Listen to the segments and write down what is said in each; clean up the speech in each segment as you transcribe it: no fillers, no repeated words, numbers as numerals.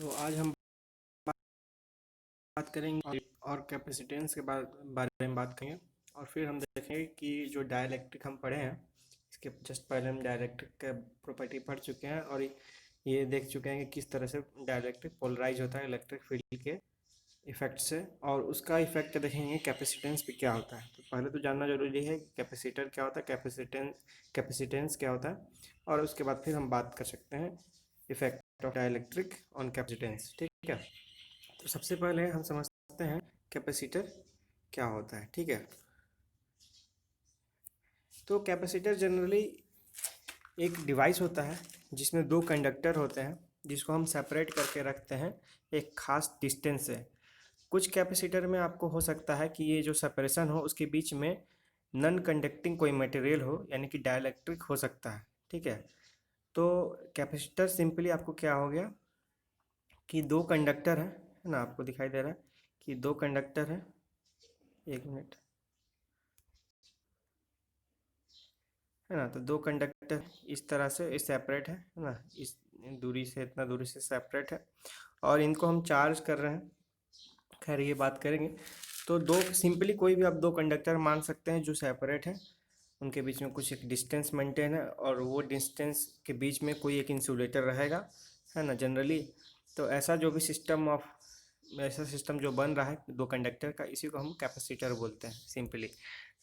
तो आज हम बात करेंगे और कैपेसिटेंस के बारे में बात करेंगे। और फिर हम देखेंगे कि जो डाइलेक्ट्रिक हम पढ़े हैं, इसके जस्ट पहले हम डाइलेक्ट्रिक का प्रॉपर्टी पढ़ चुके हैं और ये देख चुके हैं कि किस तरह से डाइलेक्ट्रिक पोलराइज होता है इलेक्ट्रिक फील्ड के इफेक्ट से, और उसका इफेक्ट देखेंगे कैपेसिटेंस पे क्या होता है। तो पहले तो जानना जरूरी है कि कैपेसिटर क्या होता है, कैपेसिटेंस क्या होता है, और उसके बाद फिर हम बात कर सकते हैं effect of dielectric on capacitance. ठीक है, तो सबसे पहले हम समझते हैं कैपेसिटर क्या होता है। ठीक है, तो कैपेसिटर जनरली एक डिवाइस होता है जिसमें दो कंडक्टर होते हैं जिसको हम सेपरेट करके रखते हैं एक खास डिस्टेंस से। कुछ कैपेसिटर में आपको हो सकता है कि ये जो सेपरेशन हो उसके बीच में नॉन कंडक्टिंग कोई मटेरियल हो, यानी कि डाइलेक्ट्रिक हो सकता है। ठीक है, तो कैपेसिटर सिंपली आपको क्या हो गया कि दो कंडक्टर है ना, आपको दिखाई दे रहा है कि दो कंडक्टर है। एक मिनट, है ना, तो दो कंडक्टर इस तरह से सेपरेट है ना, इस दूरी से, इतना दूरी से सेपरेट है, और इनको हम चार्ज कर रहे हैं। खैर ये बात करेंगे। तो दो सिंपली कोई भी आप दो कंडक्टर मान सकते हैं जो सेपरेट है, उनके बीच में कुछ एक डिस्टेंस मेंटेन है, और वो डिस्टेंस के बीच में कोई एक इंसुलेटर रहेगा, है ना जनरली। तो ऐसा सिस्टम जो बन रहा है दो कंडक्टर का, इसी को हम कैपेसिटर बोलते हैं सिंपली,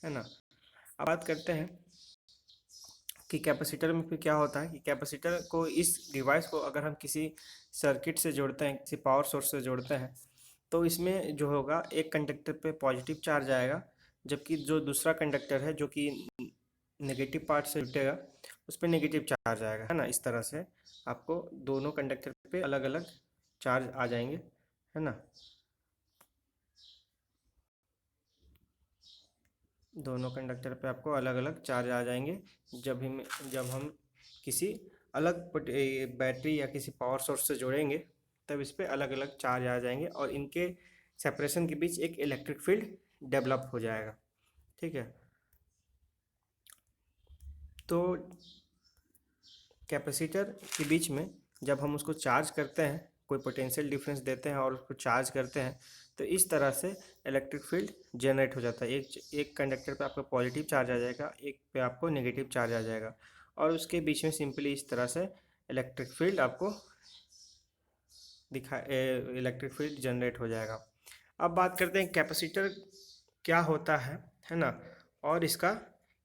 है ना। अब बात करते हैं कि कैपेसिटर में फिर क्या होता है कि कैपेसिटर को, इस डिवाइस को अगर हम किसी सर्किट से जोड़ते हैं, किसी पावर सोर्स से जोड़ते हैं, तो इसमें जो होगा एक कंडक्टर पे पॉजिटिव चार्ज आएगा, जबकि जो दूसरा कंडक्टर है जो कि नेगेटिव पार्ट से जुटेगा उस पर नेगेटिव चार्ज आएगा, है ना। इस तरह से आपको दोनों कंडक्टर पे अलग अलग चार्ज आ जाएंगे, है ना। दोनों कंडक्टर पे आपको अलग अलग चार्ज आ जाएंगे जब हम किसी अलग बैटरी या किसी पावर सोर्स से जोड़ेंगे, तब इस पे अलग अलग चार्ज आ जाएंगे और इनके सेपरेशन के बीच एक इलेक्ट्रिक फील्ड डेवलप हो जाएगा। ठीक है, तो कैपेसिटर के बीच में जब हम उसको चार्ज करते हैं, कोई पोटेंशियल डिफरेंस देते हैं और उसको चार्ज करते हैं, तो इस तरह से इलेक्ट्रिक फील्ड जनरेट हो जाता है। एक कंडक्टर पे आपका पॉजिटिव चार्ज आ जाएगा, एक पे आपको नेगेटिव चार्ज आ जाएगा, और उसके बीच में सिंपली इस तरह से इलेक्ट्रिक फील्ड आपको इलेक्ट्रिक फील्ड जनरेट हो जाएगा। अब बात करते हैं कैपेसिटर क्या होता है ना, और इसका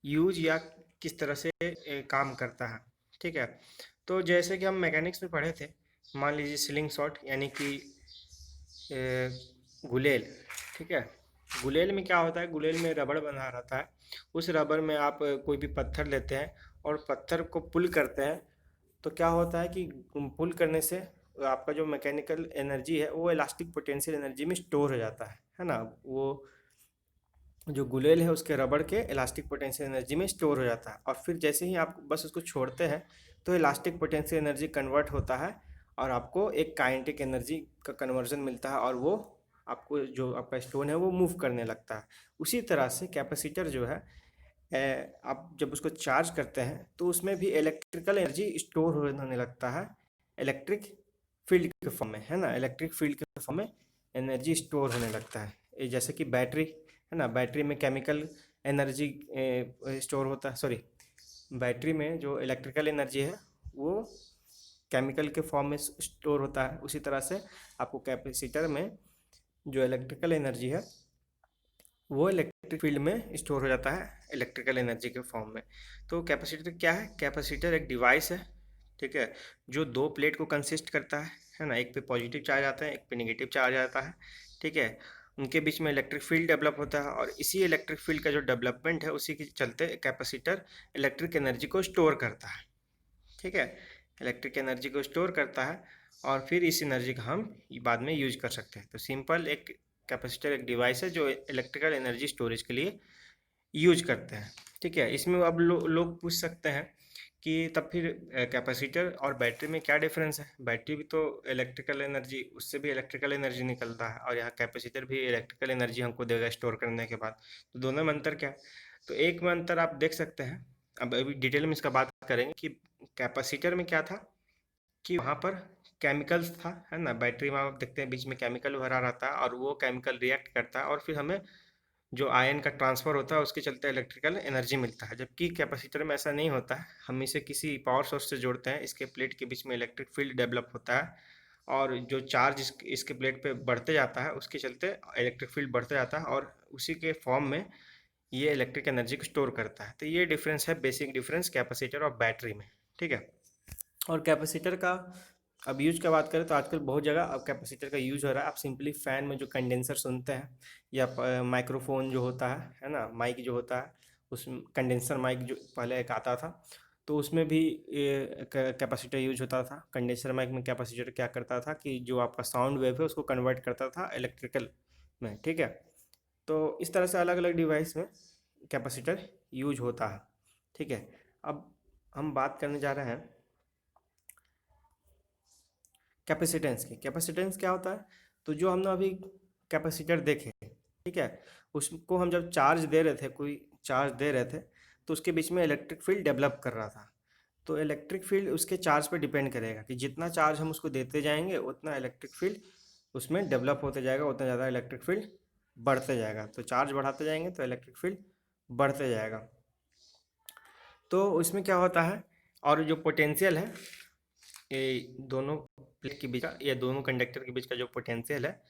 यूज या किस तरह से काम करता है। ठीक है, तो जैसे कि हम मैकेनिक्स में पढ़े थे, मान लीजिए स्लिंग शॉट यानी कि गुलेल। ठीक है, गुलेल में क्या होता है, गुलेल में रबड़ बंधा रहता है। उस रबड़ में आप कोई भी पत्थर लेते हैं और पत्थर को पुल करते हैं, तो क्या होता है कि पुल करने से आपका जो मैकेनिकल एनर्जी है वो इलास्टिक पोटेंशियल एनर्जी में स्टोर हो जाता है ना। वो जो गुलेल है उसके रबड़ के इलास्टिक पोटेंशियल एनर्जी में स्टोर हो जाता है, और फिर जैसे ही आप बस उसको छोड़ते हैं तो इलास्टिक पोटेंशियल एनर्जी कन्वर्ट होता है और आपको एक काइनेटिक एनर्जी का कन्वर्जन मिलता है, और वो आपको जो आपका स्टोन है वो मूव करने लगता है। उसी तरह से कैपेसिटर जो है, आप जब उसको चार्ज करते हैं तो उसमें भी इलेक्ट्रिकल एनर्जी स्टोर होने लगता है इलेक्ट्रिक फील्ड के फॉर्म में, है ना। इलेक्ट्रिक फील्ड के फॉर्म में एनर्जी स्टोर होने लगता है। जैसे कि बैटरी, है ना, बैटरी में केमिकल एनर्जी स्टोर होता है, सॉरी, बैटरी में जो इलेक्ट्रिकल एनर्जी है वो केमिकल के फॉर्म में स्टोर होता है। उसी तरह से आपको कैपेसिटर में जो इलेक्ट्रिकल एनर्जी है वो इलेक्ट्रिक फील्ड में स्टोर हो जाता है इलेक्ट्रिकल एनर्जी के फॉर्म में। तो कैपेसिटर क्या है, कैपेसिटर एक डिवाइस है, ठीक है, जो दो प्लेट को कंसिस्ट करता है ना। एक पे पॉजिटिव चार्ज आता है, एक पे नेगेटिव चार्ज आता है। ठीक है, उनके बीच में इलेक्ट्रिक फील्ड डेवलप होता है, और इसी इलेक्ट्रिक फील्ड का जो डेवलपमेंट है उसी के चलते कैपेसिटर इलेक्ट्रिक एनर्जी को स्टोर करता है। ठीक है, इलेक्ट्रिक एनर्जी को स्टोर करता है और फिर इस एनर्जी का हम बाद में यूज कर सकते हैं। तो सिंपल एक कैपेसिटर एक डिवाइस है जो इलेक्ट्रिकल एनर्जी स्टोरेज के लिए यूज करते हैं। ठीक है, इसमें अब लोग पूछ सकते हैं कि तब फिर कैपेसिटर और बैटरी में क्या डिफरेंस है। बैटरी भी तो इलेक्ट्रिकल एनर्जी, उससे भी इलेक्ट्रिकल एनर्जी निकलता है, और यहाँ कैपेसिटर भी इलेक्ट्रिकल एनर्जी हमको देगा स्टोर करने के बाद। तो दोनों में अंतर क्या है, तो एक में अंतर आप देख सकते हैं। अब अभी डिटेल में इसका बात करेंगे कि कैपेसिटर में क्या था कि वहाँ पर केमिकल्स था, है ना। बैटरी में आप देखते हैं बीच में केमिकल भरा रहता है और वो केमिकल रिएक्ट करता है और फिर हमें जो आयन का ट्रांसफ़र होता है उसके चलते इलेक्ट्रिकल एनर्जी मिलता है। जबकि कैपेसिटर में ऐसा नहीं होता है, हम इसे किसी पावर सोर्स से जोड़ते हैं, इसके प्लेट के बीच में इलेक्ट्रिक फील्ड डेवलप होता है और जो चार्ज इसके प्लेट पे बढ़ते जाता है उसके चलते इलेक्ट्रिक फील्ड बढ़ते जाता है और उसी के फॉर्म में ये इलेक्ट्रिक एनर्जी को स्टोर करता है। तो ये डिफरेंस है, बेसिक डिफरेंस कैपेसिटर और बैटरी में, ठीक है। और कैपेसिटर का अब यूज की बात करें तो आजकल बहुत जगह अब कैपेसिटर का यूज हो रहा है। आप सिंपली फ़ैन में जो कंडेंसर सुनते हैं या माइक्रोफोन जो होता है ना, माइक जो होता है, उस कंडेंसर माइक जो पहले एक आता था, तो उसमें भी कैपेसिटर यूज होता था। कंडेंसर माइक में कैपेसिटर क्या करता था कि जो आपका साउंड वेव है उसको कन्वर्ट करता था इलेक्ट्रिकल में, ठीक है। तो इस तरह से अलग अलग डिवाइस में कैपेसिटर यूज होता है, ठीक है। अब हम बात करने जा रहे हैं कैपेसिटेंस की। कैपेसिटेंस क्या होता है? तो जो हमने अभी कैपेसिटर देखे, ठीक है, उसको हम जब चार्ज दे रहे थे, कोई चार्ज दे रहे थे, तो उसके बीच में इलेक्ट्रिक फील्ड डेवलप कर रहा था। तो इलेक्ट्रिक फील्ड उसके चार्ज पे डिपेंड करेगा कि जितना चार्ज हम उसको देते जाएंगे उतना इलेक्ट्रिक फील्ड उसमें डेवलप होते जाएगा, उतना ज़्यादा इलेक्ट्रिक फील्ड बढ़ते जाएगा। तो चार्ज बढ़ाते जाएंगे तो इलेक्ट्रिक फील्ड बढ़ते जाएगा। तो इसमें क्या होता है, और जो पोटेंशियल है, ये दोनों प्लेट के बीच का या दोनों कंडक्टर के बीच का जो पोटेंशियल है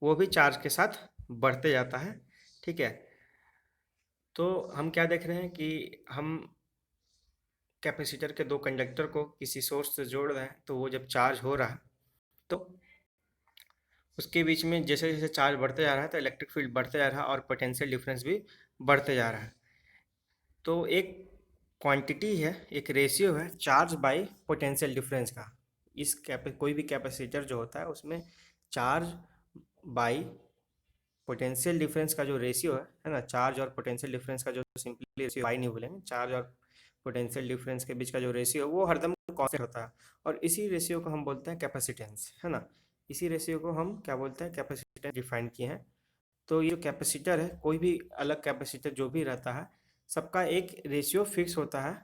वो भी चार्ज के साथ बढ़ते जाता है, ठीक है। तो हम क्या देख रहे हैं कि हम कैपेसिटर के दो कंडक्टर को किसी सोर्स से जोड़ रहे हैं, तो वो जब चार्ज हो रहा है तो उसके बीच में जैसे जैसे चार्ज बढ़ते जा रहा है तो इलेक्ट्रिक फील्ड बढ़ते जा रहा है और पोटेंशियल डिफरेंस भी बढ़ते जा रहा है। तो एक क्वांटिटी है, एक रेशियो है चार्ज बाय पोटेंशियल डिफरेंस का। कोई भी कैपेसिटर जो होता है उसमें चार्ज बाय पोटेंशियल डिफरेंस का जो रेशियो है ना, चार्ज और पोटेंशियल डिफरेंस का जो सिंपली रेशियो बाई नहीं बोलेंगे, चार्ज और पोटेंशियल डिफरेंस के बीच का जो रेशियो है वो हरदम कांस्टेंट होता है और इसी रेशियो को हम बोलते हैं कैपेसिटेंस, है ना। इसी रेशियो को हम क्या बोलते हैं, कैपेसिटेंस डिफाइन किए हैं। तो ये जो कैपेसिटर है, कोई भी अलग कैपेसिटर जो भी रहता है, सबका एक रेशियो फिक्स होता है,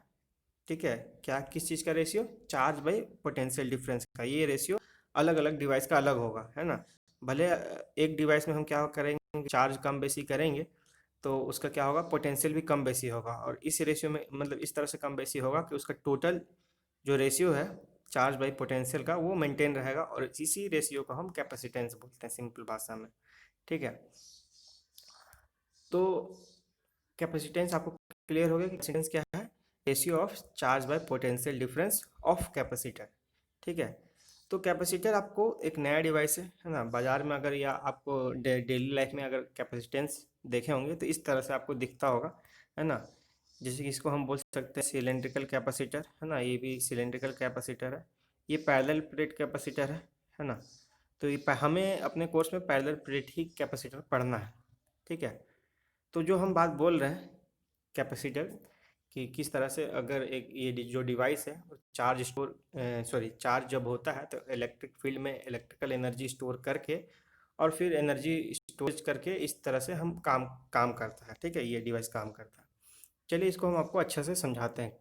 ठीक है। क्या, किस चीज़ का ratio? Charge by potential difference का। ये रेशियो अलग अलग डिवाइस का अलग होगा, है ना। भले एक डिवाइस में हम क्या करेंगे, चार्ज कम बेसी करेंगे तो उसका क्या होगा, पोटेंशियल भी कम बेसी होगा और इस रेशियो में मतलब इस तरह से कम बेसी होगा कि उसका टोटल जो रेशियो है चार्ज बाई पोटेंशियल का वो मेंटेन रहेगा और इसी रेशियो को हम कैपेसिटेंस बोलते हैं सिंपल भाषा में, ठीक है। तो कैपेसिटेंस आपको क्लियर हो गया कि कैपेसिटेंस क्या है? Ratio of charge by potential difference of capacitor, ठीक है। तो कैपेसिटर आपको एक नया डिवाइस है ना। बाजार में अगर या आपको डेली लाइफ में अगर कैपेसिटेंस देखे होंगे तो इस तरह से आपको दिखता होगा, है ना। जैसे कि इसको हम बोल सकते हैं सिलेंड्रिकल कैपेसिटर, है ना। ये भी सिलेंड्रिकल कैपेसिटर है। ये पैरेलल प्लेट कैपेसिटर है ना। तो हमें अपने कोर्स में पैरेलल प्लेट ही कैपेसिटर पढ़ना है, ठीक है। तो जो हम बात बोल रहे हैं कैपेसिटर कि किस तरह से अगर एक ये जो डिवाइस है चार्ज चार्ज जब होता है तो इलेक्ट्रिक फील्ड में इलेक्ट्रिकल एनर्जी स्टोर करके और फिर एनर्जी स्टोरेज करके इस तरह से हम काम काम करता है, ठीक है। ये डिवाइस काम करता है। चलिए इसको हम आपको अच्छे से समझाते हैं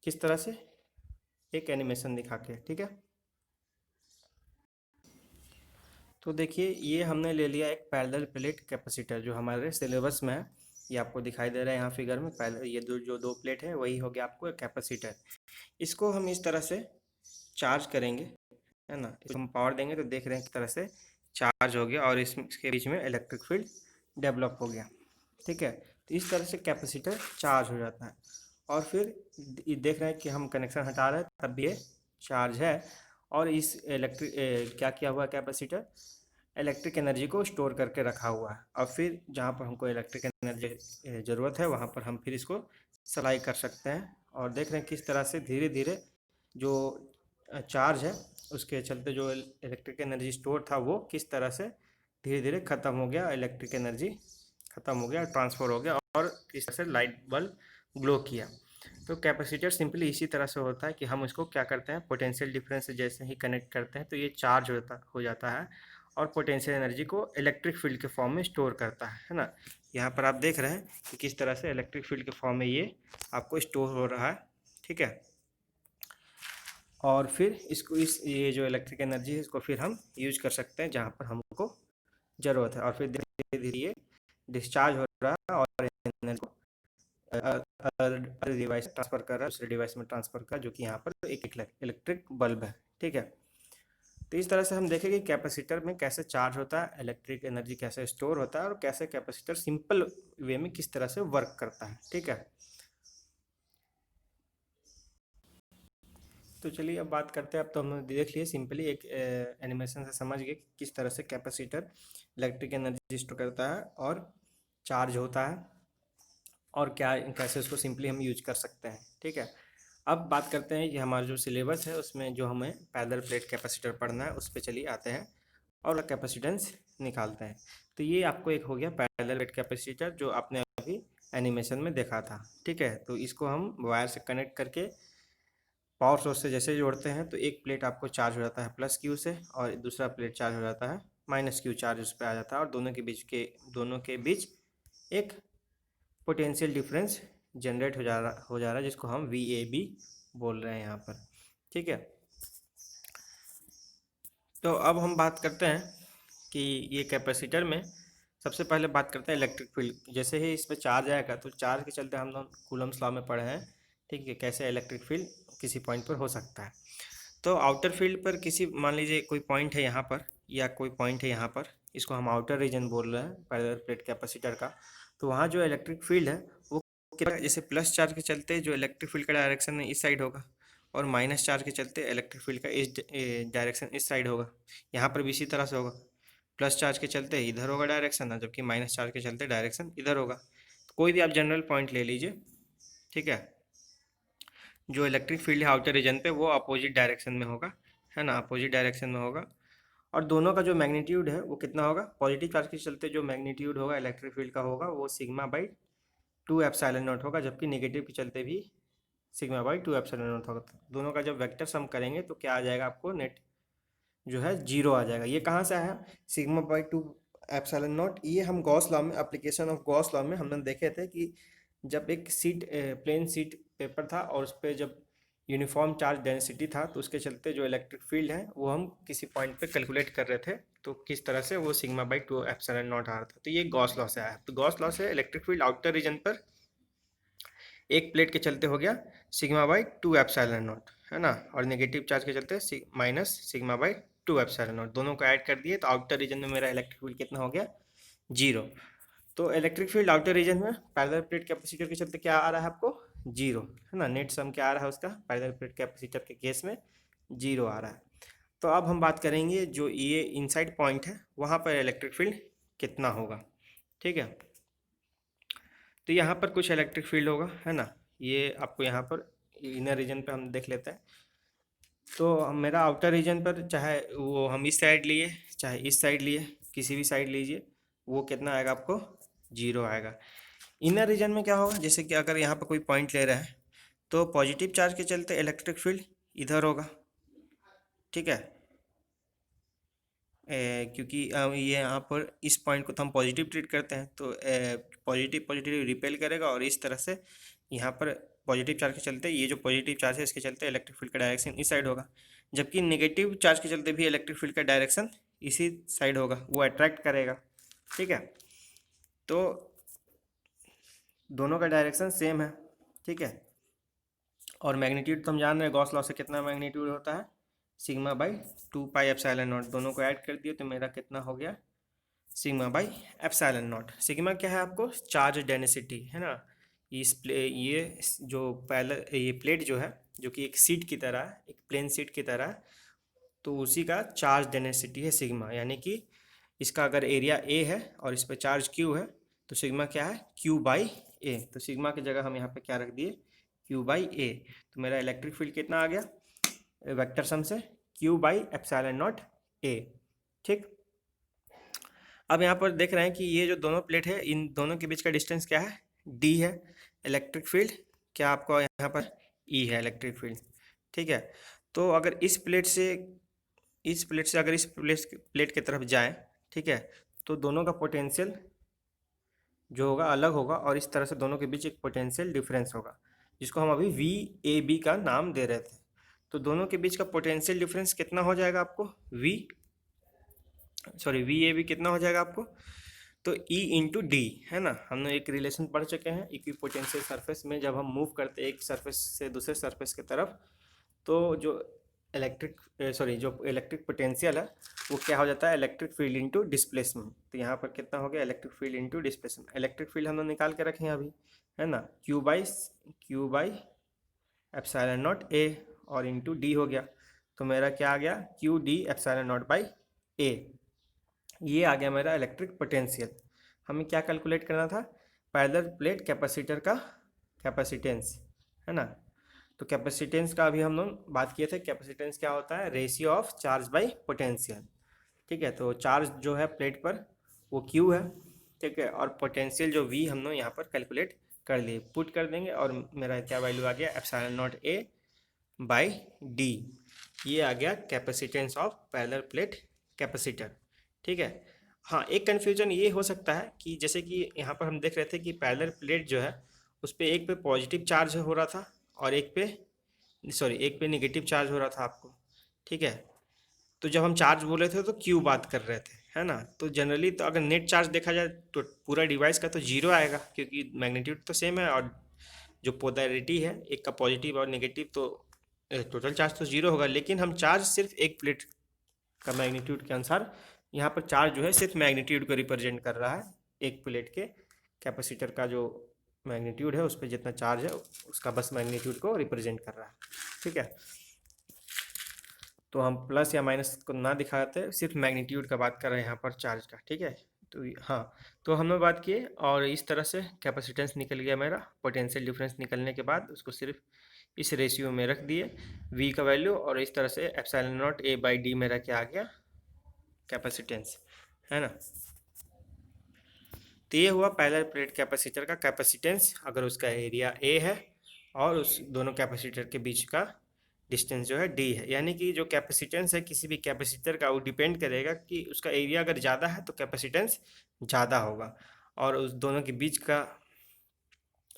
किस तरह से, एक एनिमेशन दिखा के, ठीक है। तो देखिए ये हमने ले लिया एक पैरेलल प्लेट कैपेसिटर जो हमारे सिलेबस में है। ये आपको दिखाई दे रहा है यहाँ फिगर में, पहले ये जो दो प्लेट है वही हो गया आपको कैपेसिटर। इसको हम इस तरह से चार्ज करेंगे, है ना। इसको हम पावर देंगे तो देख रहे हैं किस तरह से चार्ज हो गया और इसके बीच में इलेक्ट्रिक फील्ड डेवलप हो गया, ठीक है। तो इस तरह से कैपेसिटर चार्ज हो जाता है और फिर ये देख रहे हैं कि हम कनेक्शन हटा रहे हैं तब भी ये चार्ज है और इस क्या किया हुआ है कैपेसिटर, इलेक्ट्रिक एनर्जी को स्टोर करके रखा हुआ है। अब फिर जहाँ पर हमको इलेक्ट्रिक एनर्जी ज़रूरत है वहाँ पर हम फिर इसको सप्लाई कर सकते हैं और देख रहे हैं किस तरह से धीरे धीरे जो चार्ज है उसके चलते जो इलेक्ट्रिक एनर्जी स्टोर था वो किस तरह से धीरे धीरे ख़त्म हो गया, इलेक्ट्रिक एनर्जी ख़त्म हो गया, ट्रांसफ़र हो गया और किस तरह से लाइट बल्ब ग्लो किया। तो कैपेसिटर सिंपली इसी तरह से होता है कि हम इसको क्या करते हैं, पोटेंशियल डिफरेंस से जैसे ही कनेक्ट करते हैं तो ये चार्ज हो जाता है और पोटेंशियल एनर्जी को इलेक्ट्रिक फील्ड के फॉर्म में स्टोर करता है ना। यहाँ पर आप देख रहे हैं कि किस तरह से इलेक्ट्रिक फील्ड के फॉर्म में ये आपको स्टोर हो रहा है, ठीक है। और फिर इसको ये जो इलेक्ट्रिक एनर्जी है इसको फिर हम यूज कर सकते हैं जहाँ पर हमको ज़रूरत है, और फिर धीरे धीरे ये डिस्चार्ज हो रहा है और एनर्जी को अदर डिवाइस ट्रांसफर कर रहा है, दूसरे डिवाइस में ट्रांसफर कर रहा है, जो कि यहाँ पर एक इलेक्ट्रिक बल्ब है। ठीक है, तो इस तरह से हम देखेंगे कैपेसिटर में कैसे चार्ज होता है, इलेक्ट्रिक एनर्जी कैसे स्टोर होता है, और कैसे कैपेसिटर सिंपल वे में किस तरह से वर्क करता है। ठीक है, तो चलिए अब बात करते हैं। अब तो हमने देख लिया सिंपली एक एनिमेशन से समझ गए कि किस तरह से कैपेसिटर इलेक्ट्रिक एनर्जी स्टोर करता है और चार्ज होता है, और क्या कैसे उसको सिंपली हम यूज कर सकते हैं। ठीक है, अब बात करते हैं कि हमारा जो सिलेबस है उसमें जो हमें पैरेलल प्लेट कैपेसिटर पढ़ना है उस पर चलिए आते हैं और कैपेसिटेंस निकालते हैं। तो ये आपको एक हो गया पैरेलल प्लेट कैपेसिटर जो आपने अभी एनिमेशन में देखा था। ठीक है, तो इसको हम वायर से कनेक्ट करके पावर सोर्स से जैसे जोड़ते हैं तो एक प्लेट आपको चार्ज हो जाता है प्लस क्यू से, और दूसरा प्लेट चार्ज हो जाता है माइनस क्यू चार्ज उस पर आ जाता है, और दोनों के बीच एक पोटेंशियल डिफरेंस जनरेट हो जा रहा है जिसको हम VAB बोल रहे हैं यहाँ पर। ठीक है, तो अब हम बात करते हैं कि ये कैपेसिटर में सबसे पहले बात करते हैं इलेक्ट्रिक फील्ड। जैसे ही इस पर चार्ज आएगा तो चार्ज के चलते हम लोग कूलम्स लॉ में पढ़े हैं। ठीक है, कैसे इलेक्ट्रिक फील्ड किसी पॉइंट पर हो सकता है। तो आउटर फील्ड पर किसी मान लीजिए कोई पॉइंट है यहाँ पर या कोई पॉइंट है यहाँ पर, इसको हम आउटर रीजन बोल रहे हैं पैरेलल प्लेट कैपेसिटर का। तो वहाँ जो इलेक्ट्रिक फील्ड है वो जैसे प्लस चार्ज के चलते जो इलेक्ट्रिक फील्ड का डायरेक्शन है इस साइड होगा, और माइनस चार्ज के चलते इलेक्ट्रिक फील्ड का इस डायरेक्शन इस साइड होगा। यहाँ पर भी इसी तरह से होगा, प्लस चार्ज के चलते इधर होगा डायरेक्शन, जबकि माइनस चार्ज के चलते डायरेक्शन इधर होगा। तो कोई भी आप जनरल पॉइंट ले लीजिए। ठीक है, जो इलेक्ट्रिक फील्ड है आउटर रीजन पे वो अपोजिट डायरेक्शन में होगा, है ना, अपोजिट डायरेक्शन में होगा। और दोनों का जो मैग्नीट्यूड है वो कितना होगा, पॉजिटिव चार्ज के चलते जो मैग्नीट्यूड होगा इलेक्ट्रिक फील्ड का होगा वो सिग्मा बाई 2 एप्सिलॉन नॉट होगा, जबकि नेगेटिव के चलते भी सिग्मा बाई 2 एप्सिलॉन नॉट होगा। दोनों का जब वेक्टर सम करेंगे तो क्या आ जाएगा, आपको नेट जो है जीरो आ जाएगा। ये कहाँ से आया सिग्मा बाई 2 एप्सिलॉन नॉट, ये हम गॉस लॉ में एप्लीकेशन ऑफ गॉस लॉ में हमने देखे थे कि जब एक प्लेन सीट पेपर था और उस पर जब यूनिफॉर्म चार्ज डेंसिटी था तो उसके चलते जो इलेक्ट्रिक फील्ड है वो हम किसी पॉइंट पे कैलकुलेट कर रहे थे, तो किस तरह से वो सिग्मा बाई 2 एप्सिलॉन नॉट आ रहा था। तो ये गॉस लॉ से आया। तो गॉस लॉ से इलेक्ट्रिक फील्ड आउटर रीजन पर एक प्लेट के चलते हो गया सिग्मा बाई 2 एप्सिलॉन नॉट, है ना, और नेगेटिव चार्ज के चलते minus sigma by 2 epsilon not. दोनों को ऐड कर दिए तो आउटर रीजन में मेरा इलेक्ट्रिक फील्ड कितना हो गया, जीरो। तो इलेक्ट्रिक फील्ड आउटर रीजन में पैरेलल प्लेट कैपेसिटर के चलते क्या आ रहा है आपको, जीरो, है ना। नेट सम क्या आ रहा है उसका पैरेलल प्लेट कैपेसिटर के केस में, जीरो आ रहा है। तो अब हम बात करेंगे जो ये इनसाइड पॉइंट है वहाँ पर इलेक्ट्रिक फील्ड कितना होगा। ठीक है, तो यहाँ पर कुछ इलेक्ट्रिक फील्ड होगा, है ना, ये आपको यहाँ पर इनर रीजन पे हम देख लेते हैं। तो मेरा आउटर रीजन पर चाहे वो हम इस साइड लिए चाहे इस साइड लिए, किसी भी साइड लीजिए, वो कितना आएगा आपको, जीरो आएगा। इनर रीजन में क्या होगा, जैसे कि अगर यहाँ पर कोई पॉइंट ले रहा है तो पॉजिटिव चार्ज के चलते इलेक्ट्रिक फील्ड इधर होगा। ठीक है, क्योंकि ये यहाँ पर इस पॉइंट को तो हम पॉजिटिव ट्रीट करते हैं, तो पॉजिटिव पॉजिटिव रिपेल करेगा, और इस तरह से यहाँ पर पॉजिटिव चार्ज के चलते ये जो पॉजिटिव चार्ज है इसके चलते इलेक्ट्रिक फील्ड का डायरेक्शन इस साइड होगा, जबकि नेगेटिव चार्ज के चलते भी इलेक्ट्रिक फील्ड का डायरेक्शन इसी साइड होगा, वो अट्रैक्ट करेगा। ठीक है, तो दोनों का डायरेक्शन सेम है। ठीक है, और मैग्नीट्यूड तो हम जान रहे हैं गॉस लॉ से कितना मैग्नीट्यूड होता है, sigma by 2 pi epsilon not. दोनों को ऐड कर दिए तो मेरा कितना हो गया, sigma by epsilon not. Sigma क्या है आपको, चार्ज डेंसिटी, है ना। ये जो पहले ये प्लेट जो है जो कि एक सीट की तरह है, एक प्लेन सीट की तरह है, तो उसी का चार्ज डेंसिटी है सिग्मा। यानी कि इसका अगर एरिया ए है और इस पर चार्ज क्यू है तो सिग्मा क्या है, क्यू बाई ए। तो सिग्मा की जगह हम यहाँ पे क्या रख दिए, क्यू बाई ए। तो मेरा इलेक्ट्रिक फील्ड कितना आ गया, वेक्टर सम से क्यू बाई एप्सिलॉन नॉट ए। ठीक, अब यहाँ पर देख रहे हैं कि ये जो दोनों प्लेट है इन दोनों के बीच का डिस्टेंस क्या है, डी है। इलेक्ट्रिक फील्ड क्या आपको यहाँ पर ई है इलेक्ट्रिक फील्ड। ठीक है, तो अगर इस प्लेट से अगर इस प्लेट की तरफ जाए, ठीक है, तो दोनों का पोटेंशियल जो होगा अलग होगा, और इस तरह से दोनों के बीच एक पोटेंशियल डिफरेंस होगा जिसको हम अभी VAB का नाम दे रहे थे। तो दोनों के बीच का पोटेंशियल डिफरेंस कितना हो जाएगा आपको, वी ए भी कितना हो जाएगा आपको, तो E इंटू डी, है ना। हमने एक रिलेशन पढ़ चुके हैं इक्विपोटेंशियल सरफेस में, जब हम मूव करते हैं एक सरफेस से दूसरे सरफेस की तरफ, तो जो इलेक्ट्रिक पोटेंशियल है वो क्या हो जाता है, इलेक्ट्रिक फील्ड इंटू डिस्प्लेसमेंट। तो यहाँ पर कितना हो गया, electric field into displacement. Electric field हम लोग निकाल के रखे हैं अभी, है ना, क्यू बाई एप्सिलॉन नॉट ए और इंटू डी हो गया। तो मेरा क्या आ गया, Q D epsilon naught by A, ये आ गया मेरा इलेक्ट्रिक पोटेंशियल। हमें क्या कैलकुलेट करना था, पैरेलल प्लेट कैपेसिटर का कैपेसिटेंस, है ना। तो कैपेसिटेंस का अभी हम लोग बात किए थे, कैपेसिटेंस क्या होता है, ratio of charge by potential, ठीक है। तो चार्ज जो है प्लेट पर वो क्यू है, ठीक है, और पोटेंशियल जो वी हम लोग यहाँ पर कैलकुलेट कर लिए, पुट कर देंगे, और मेरा क्या वैल्यू आ गया, epsilon naught A by D, ये आ गया capacitance of parallel plate capacitor, ठीक है। हाँ, एक कन्फ्यूजन ये हो सकता है कि जैसे कि यहाँ पर हम देख रहे थे कि पैरेलल प्लेट जो है उस पर एक पे पॉजिटिव चार्ज हो रहा था और एक पे नेगेटिव चार्ज हो रहा था आपको, ठीक है। तो जब हम चार्ज बोले थे तो क्यू बात कर रहे थे, है ना। तो जनरली तो अगर नेट चार्ज देखा जाए तो पूरा डिवाइस का तो जीरो आएगा, क्योंकि मैग्नीट्यूड तो सेम है, और जो पोलैरिटी है एक का पॉजिटिव और नेगेटिव, तो टोटल चार्ज तो जीरो होगा। लेकिन हम चार्ज सिर्फ एक प्लेट का मैग्नीट्यूड के अनुसार, यहाँ पर चार्ज जो है सिर्फ मैग्नीट्यूड को रिप्रेजेंट कर रहा है, एक प्लेट के कैपेसिटर का जो मैग्नीट्यूड है उस पर जितना चार्ज है उसका बस मैग्नीट्यूड को रिप्रेजेंट कर रहा है, ठीक है। तो हम प्लस या माइनस को ना दिखाते, सिर्फ मैग्नीट्यूड का बात कर रहे हैं यहाँ पर चार्ज का, ठीक है। तो हाँ, तो हमने बात किए, और इस तरह से कैपेसिटेंस निकल गया मेरा। पोटेंशियल डिफरेंस निकलने के बाद उसको सिर्फ इस रेशियो में रख दिए v का वैल्यू, और इस तरह से epsilon naught A by D मेरा क्या आ गया, कैपेसिटेंस, है ना। तो ये हुआ पैरेलल प्लेट कैपेसिटर का कैपेसिटेंस, अगर उसका एरिया ए है और उस दोनों कैपेसिटर के बीच का डिस्टेंस जो है डी है। यानी कि जो कैपेसिटेंस है किसी भी कैपेसिटर का, वो डिपेंड करेगा कि उसका एरिया अगर ज़्यादा है तो कैपेसिटेंस ज़्यादा होगा, और उस दोनों के बीच का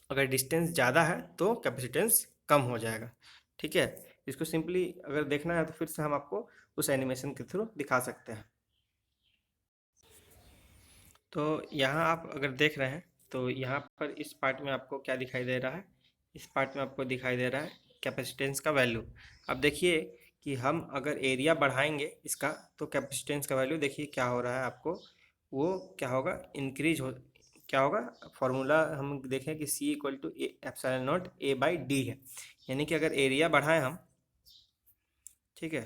अगर डिस्टेंस ज़्यादा है तो कैपेसिटेंस कम हो जाएगा, ठीक है। इसको सिंपली अगर देखना है तो फिर से हम आपको उस एनिमेशन के थ्रू दिखा सकते हैं। तो यहाँ आप अगर देख रहे हैं तो यहाँ पर इस पार्ट में आपको क्या दिखाई दे रहा है, इस पार्ट में आपको दिखाई दे रहा है कैपेसिटेंस का वैल्यू। अब देखिए कि हम अगर एरिया बढ़ाएंगे इसका तो कैपेसिटेंस का वैल्यू देखिए क्या हो रहा है आपको, वो क्या होगा, इंक्रीज हो, क्या होगा, फॉर्मूला हम देखें कि C equal to epsilon naught A by D है। यानी कि अगर एरिया बढ़ाएं हम, ठीक है,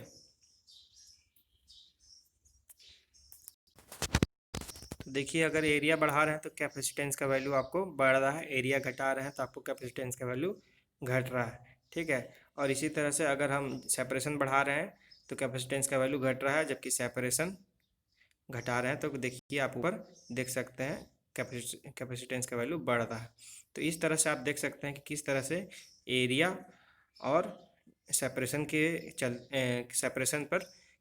तो देखिए अगर एरिया बढ़ा रहे हैं तो कैपेसिटेंस का वैल्यू आपको बढ़ रहा है, एरिया घटा रहे हैं तो आपको कैपेसिटेंस का वैल्यू घट रहा है, ठीक है। और इसी तरह से अगर हम सेपरेशन बढ़ा रहे हैं तो कैपेसिटेंस का वैल्यू घट रहा है, जबकि सेपरेशन घटा रहे हैं तो देखिए आप ऊपर देख सकते हैं कैपेसिटेंस का वैल्यू बढ़ रहा है। तो इस तरह से आप देख सकते हैं कि किस तरह से एरिया और सेपरेशन पर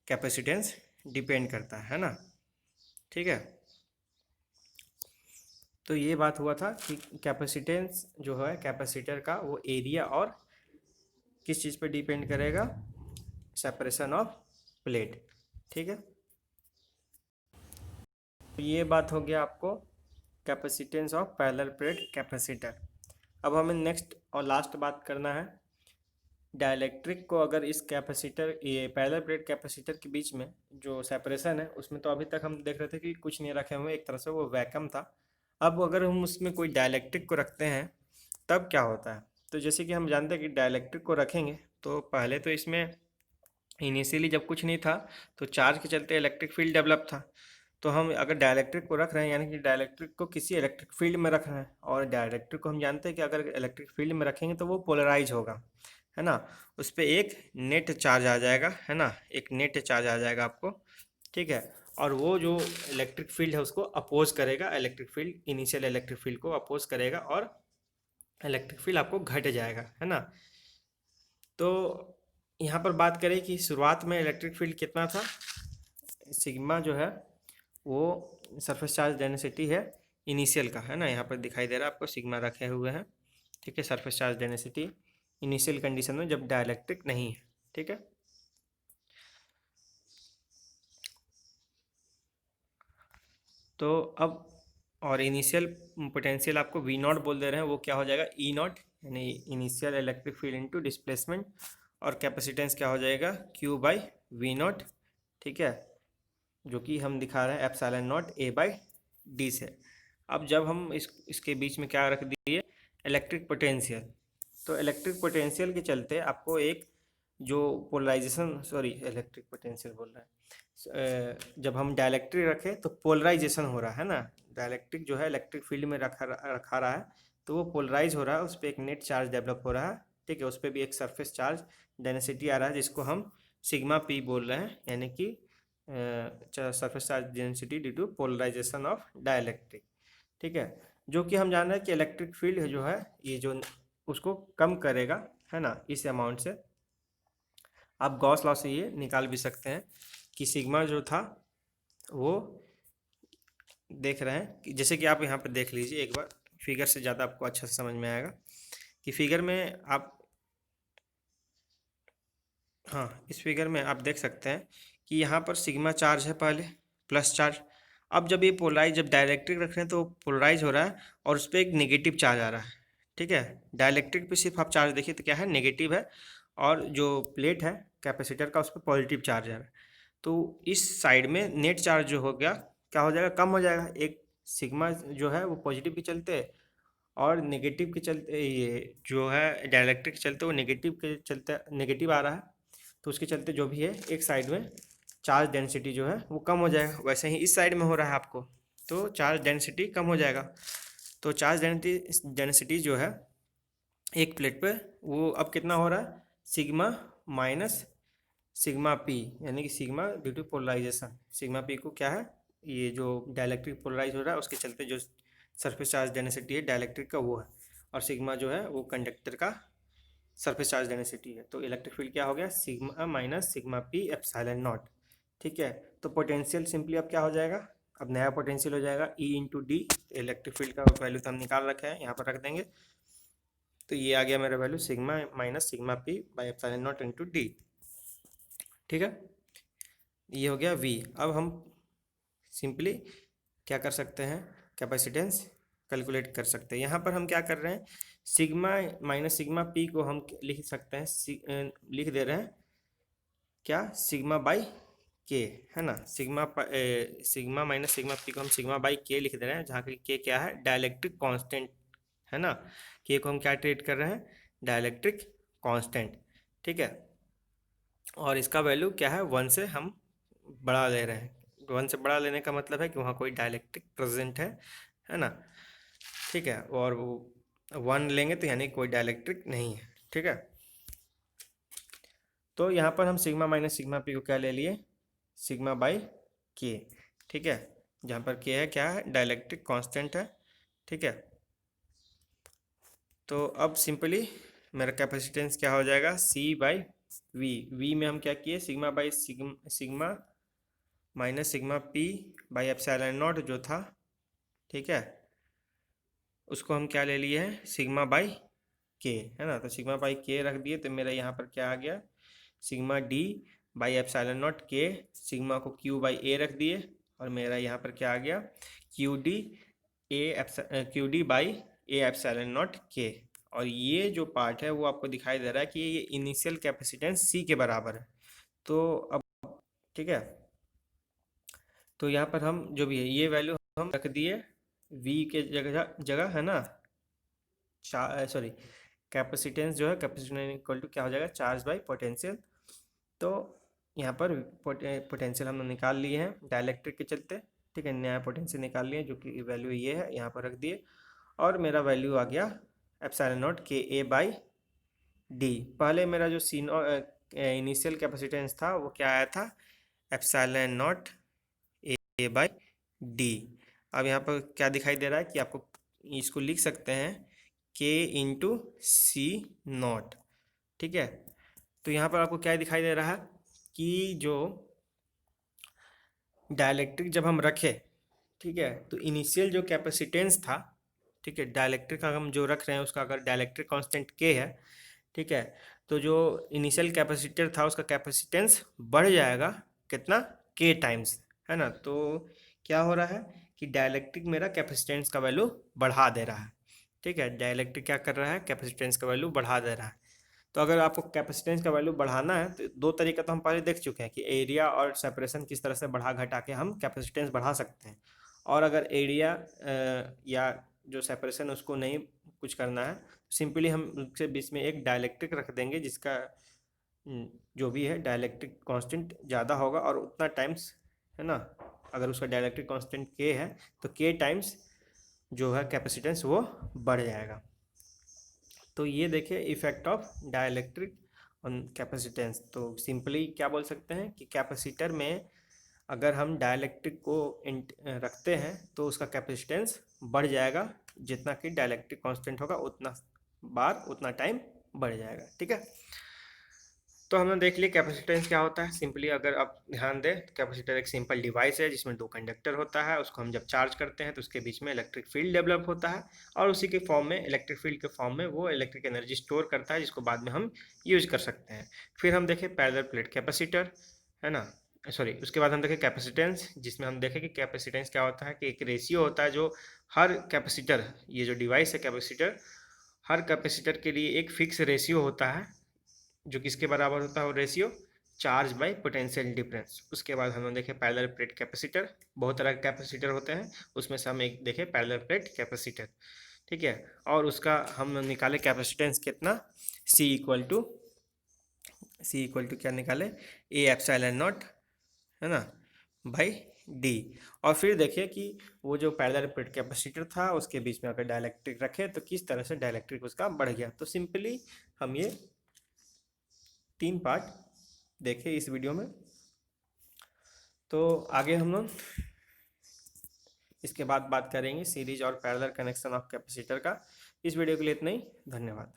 कैपेसिटेंस डिपेंड करता है ना, ठीक है। तो ये बात हुआ था कि कैपेसिटेंस जो है कैपेसिटर का वो एरिया और किस चीज़ पर डिपेंड करेगा, सेपरेशन ऑफ प्लेट, ठीक है। तो ये बात हो गया आपको capacitance of parallel plate capacitor. अब हमें नेक्स्ट और लास्ट बात करना है डाइलेक्ट्रिक को। अगर इस कैपेसिटर, ये पैरेलल प्लेट कैपेसिटर के बीच में जो सेपरेशन है उसमें तो अभी तक हम देख रहे थे कि कुछ नहीं रखे हुए, एक तरह से वो वैक्यूम था। अब अगर हम उसमें कोई डाइलेक्ट्रिक को रखते हैं तब क्या होता है, तो जैसे कि हम जानते हैं कि डाइलेक्ट्रिक को रखेंगे तो पहले तो इसमें इनिशियली जब कुछ नहीं था तो चार्ज के चलते इलेक्ट्रिक फील्ड डेवलप था। तो हम अगर डाइलेक्ट्रिक को रख रहे हैं यानी कि डाइलेक्ट्रिक को किसी इलेक्ट्रिक फील्ड में रख रहे हैं, और डाइलेक्ट्रिक को हम जानते हैं कि अगर इलेक्ट्रिक फील्ड में रखेंगे तो वो पोलराइज होगा, है ना। उस पर एक नेट चार्ज आ जाएगा, है ना, एक नेट चार्ज आ जाएगा आपको, ठीक है। और वो जो इलेक्ट्रिक फील्ड है उसको अपोज करेगा, electric field, initial electric field को अपोज करेगा और इलेक्ट्रिक फील्ड आपको घट जाएगा, है ना। तो यहाँ पर बात करें कि शुरुआत में इलेक्ट्रिक फील्ड कितना था, सिग्मा जो है वो सरफेस चार्ज डेंसिटी है इनिशियल का, है ना, यहाँ पर दिखाई दे रहा है आपको सिग्मा रखे हुए हैं, ठीक है, surface charge density initial condition में जब डाइलेक्ट्रिक नहीं है, ठीक है। तो अब और इनिशियल पोटेंशियल आपको वी नॉट बोल दे रहे हैं, वो क्या हो जाएगा ई नॉट, यानी initial electric field into displacement, और कैपेसिटेंस क्या हो जाएगा क्यू बाई वी नॉट, ठीक है, जो कि हम दिखा रहे हैं epsilon naught A by D से। अब जब हम इसके बीच में क्या रख दिए, इलेक्ट्रिक पोटेंशियल, तो इलेक्ट्रिक पोटेंशियल के चलते आपको एक जो पोलराइजेशन, सॉरी इलेक्ट्रिक पोटेंशियल बोल रहे हैं, जब हम डायलेक्ट्रिक रखें तो पोलराइजेशन हो रहा है ना, डायलेक्ट्रिक जो है इलेक्ट्रिक फील्ड में रखा रहा है, तो वो पोलराइज हो रहा है, उस पर एक नेट चार्ज डेवलप हो रहा है, ठीक है, उस पर भी एक सरफेस चार्ज डेंसिटी आ रहा है जिसको हम सिग्मा पी बोल रहे हैं, यानी कि surface charge density due to polarisation of dielectric, ठीक है, जो कि हम जान रहे हैं कि इलेक्ट्रिक फील्ड जो है ये जो उसको कम करेगा, है ना, इस अमाउंट से। आप गॉस लॉ से ये निकाल भी सकते हैं कि सिग्मा जो था वो देख रहे हैं कि जैसे कि आप यहाँ पर देख लीजिए एक बार, फिगर से ज़्यादा आपको अच्छा से समझ में आएगा कि फिगर में आप, हाँ इस फिगर में आप देख सकते हैं कि यहाँ पर सिग्मा चार्ज है पहले, प्लस चार्ज। अब जब ये पोलराइज, जब डाइलेक्ट्रिक रख रहे हैं तो पोलराइज हो रहा है और उस पर एक नेगेटिव चार्ज आ रहा है, ठीक है, डाइलेक्ट्रिक पे सिर्फ आप चार्ज देखिए तो क्या है, नेगेटिव है, और जो प्लेट है कैपेसिटर का उस पर पॉजिटिव चार्ज आ रहा है, तो इस साइड में नेट चार्ज जो हो गया क्या हो जाएगा, कम हो जाएगा, एक सिग्मा जो है वो पॉजिटिव के चलते और नेगेटिव के चलते, ये जो है डाइलेक्ट्रिक के चलते वो नेगेटिव के चलते नेगेटिव आ रहा है, तो उसके चलते जो भी है एक साइड में चार्ज डेंसिटी जो है वो कम हो जाएगा। वैसे ही इस साइड में हो रहा है आपको, तो चार्ज डेंसिटी कम हो जाएगा। तो चार्ज डेंसिटी जो है एक प्लेट पे वो अब कितना हो रहा है, सिग्मा माइनस सिग्मा पी, यानी कि sigma due to polarisation, sigma P को क्या है, ये जो डाइलेक्ट्रिक पोलराइज हो रहा है उसके चलते जो सरफेस चार्ज डेंसिटी है डाइलेक्ट्रिक का वो है, और सिग्मा जो है वो कंडक्टर का सरफेस चार्ज डेंसिटी है। तो इलेक्ट्रिक फील्ड क्या हो गया, sigma minus sigma P epsilon not, ठीक है। तो पोटेंशियल सिंपली अब क्या हो जाएगा, अब नया पोटेंशियल हो जाएगा E into D, electric field का वैल्यू तो हम निकाल रखे हैं, यहाँ पर रख देंगे, तो ये आ गया मेरा value sigma minus sigma P by epsilon not into D, ठीक है, ये हो गया वी। अब हम सिंपली क्या कर सकते हैं, कैपेसिटेंस कैलकुलेट कर सकते हैं। यहाँ पर हम क्या कर रहे हैं, सिग्मा माइनस सिग्मा पी को हम लिख सकते हैं, लिख दे रहे हैं क्या, सिग्मा बाई के, है ना, सिग्मा माइनस सिग्मा पी को हम सिग्मा बाई के लिख दे रहे हैं, जहाँ के क्या है, डाइलेक्ट्रिक कांस्टेंट, है ना, के को हम क्या ट्रीट कर रहे हैं, डाइलेक्ट्रिक कांस्टेंट, ठीक है, और इसका वैल्यू क्या है, 1 से हम बढ़ा ले रहे हैं, 1 से बढ़ा लेने का मतलब है कि वहाँ कोई डाइलेक्ट्रिक प्रेजेंट है ना, ठीक है, और वो 1 लेंगे तो यानी कोई डाइलेक्ट्रिक नहीं है, ठीक है। तो यहाँ पर हम सिग्मा माइनस सिग्मा पी को क्या ले लिए, सिग्मा बाई के, ठीक है, जहाँ पर के है क्या है, डाइलेक्ट्रिक कांस्टेंट है, ठीक है। तो अब सिंपली मेरा कैपेसिटेंस क्या हो जाएगा, सी बाई वी, वी में हम क्या किए, sigma by sigma minus sigma P by epsilon not जो था, ठीक है, उसको हम क्या ले लिए हैं, सिग्मा बाई के, है ना, तो सिग्मा बाई के रख दिए, तो मेरा यहाँ पर क्या आ गया, sigma D by epsilon not के, सिग्मा को क्यू बाई ए रख दिए, और मेरा यहाँ पर क्या आ गया, Q D by A epsilon not के, और ये जो पार्ट है वो आपको दिखाई दे रहा है कि ये इनिशियल कैपेसिटेंस सी के बराबर है। तो अब ठीक है, तो यहाँ पर हम जो भी है ये वैल्यू हम रख दिए वी के जगह है ना, सॉरी कैपेसिटेंस जो है, कैपेसिटेंस इक्वल टू क्या हो जाएगा, चार्ज बाई पोटेंशियल। तो यहाँ पर पोटेंशियल हमने निकाल लिए हैं डाइलेक्ट्रिक के चलते, ठीक है, नया पोटेंशियल निकाल लिए जो कि वैल्यू ये है, यहाँ पर रख दिए, और मेरा वैल्यू आ गया एप्सिलॉन नॉट के ए बाई डी। पहले मेरा जो इनिशियल कैपेसिटेंस था वो क्या आया था, epsilon naught A by D. अब यहाँ पर क्या दिखाई दे रहा है कि आपको इसको लिख सकते हैं के इंटू सी नॉट, ठीक है। तो यहाँ पर आपको क्या दिखाई दे रहा है कि जो डाइलेक्ट्रिक जब हम रखे, ठीक है, तो इनिशियल जो कैपेसिटेंस था, ठीक है, डाइलेक्ट्रिक का हम जो रख रहे हैं उसका अगर डाइलेक्ट्रिक कांस्टेंट के है, ठीक है। तो जो इनिशियल कैपेसिटर था उसका कैपेसिटेंस बढ़ जाएगा कितना, के टाइम्स, है ना। तो क्या हो रहा है कि डाइलेक्ट्रिक मेरा कैपेसिटेंस का वैल्यू बढ़ा दे रहा है। ठीक है, डाइलेक्ट्रिक क्या कर रहा है, कैपेसिटेंस का वैल्यू बढ़ा दे रहा है। तो अगर आपको कैपेसिटेंस का वैल्यू बढ़ाना है तो दो तरीका तो हम पहले देख चुके हैं कि एरिया और सेपरेशन किस तरह से बढ़ा घटा के हम कैपेसिटेंस बढ़ा सकते हैं। और अगर एरिया या जो सेपरेशन उसको नहीं कुछ करना है, सिंपली हम उसके बीच में एक डाइलेक्ट्रिक रख देंगे जिसका जो भी है डाइलेक्ट्रिक कांस्टेंट ज़्यादा होगा और उतना टाइम्स, है ना। अगर उसका डाइलेक्ट्रिक कांस्टेंट के है तो के टाइम्स जो है कैपेसिटेंस वो बढ़ जाएगा। तो ये देखिए effect of dielectric on capacitance. तो सिंपली क्या बोल सकते हैं कि कैपेसिटर में अगर हम डाइलेक्ट्रिक को रखते हैं तो उसका कैपेसिटेंस बढ़ जाएगा, जितना कि डाइलेक्ट्रिक कांस्टेंट होगा उतना बार उतना टाइम बढ़ जाएगा। ठीक है, तो हमने देख लिया कैपेसिटेंस क्या होता है। सिंपली अगर आप ध्यान दें तो कैपेसिटर एक सिंपल डिवाइस है जिसमें दो कंडक्टर होता है, उसको हम जब चार्ज करते हैं तो उसके बीच में इलेक्ट्रिक फील्ड डेवलप होता है और उसी के फॉर्म में, इलेक्ट्रिक फील्ड के फॉर्म में वो इलेक्ट्रिक एनर्जी स्टोर करता है जिसको बाद में हम यूज कर सकते हैं। फिर हम देखें पैरेलल प्लेट कैपेसिटर, है ना, सॉरी, उसके बाद हम देखें कैपेसिटेंस, जिसमें हम देखें कि कैपेसिटेंस क्या होता है कि एक रेशियो होता है जो हर कैपेसिटर, ये जो डिवाइस है कैपेसिटर, हर कैपेसिटर के लिए एक फिक्स रेशियो होता है जो किसके बराबर होता है, वो ratio charge by potential difference. उसके बाद हमने देखे पैरेलल प्लेट कैपेसिटर, बहुत तरह के कैपेसिटर होते हैं, उसमें से हम एक देखे पैरेलल प्लेट कैपेसिटर। ठीक है, और उसका हम निकाले कैपेसिटेंस कितना, सी इक्वल टू क्या निकाले, ए एप्सिलॉन नॉट, है ना, भाई डी। और फिर देखिए कि वो जो पैरेलल प्लेट कैपेसिटर था उसके बीच में अगर डाइलेक्ट्रिक रखे तो किस तरह से डाइलेक्ट्रिक उसका बढ़ गया। तो सिंपली हम ये 3 पार्ट देखे इस वीडियो में। तो आगे हम लोग इसके बाद बात करेंगे सीरीज और पैरेलल कनेक्शन ऑफ कैपेसिटर का। इस वीडियो के लिए इतना ही, धन्यवाद।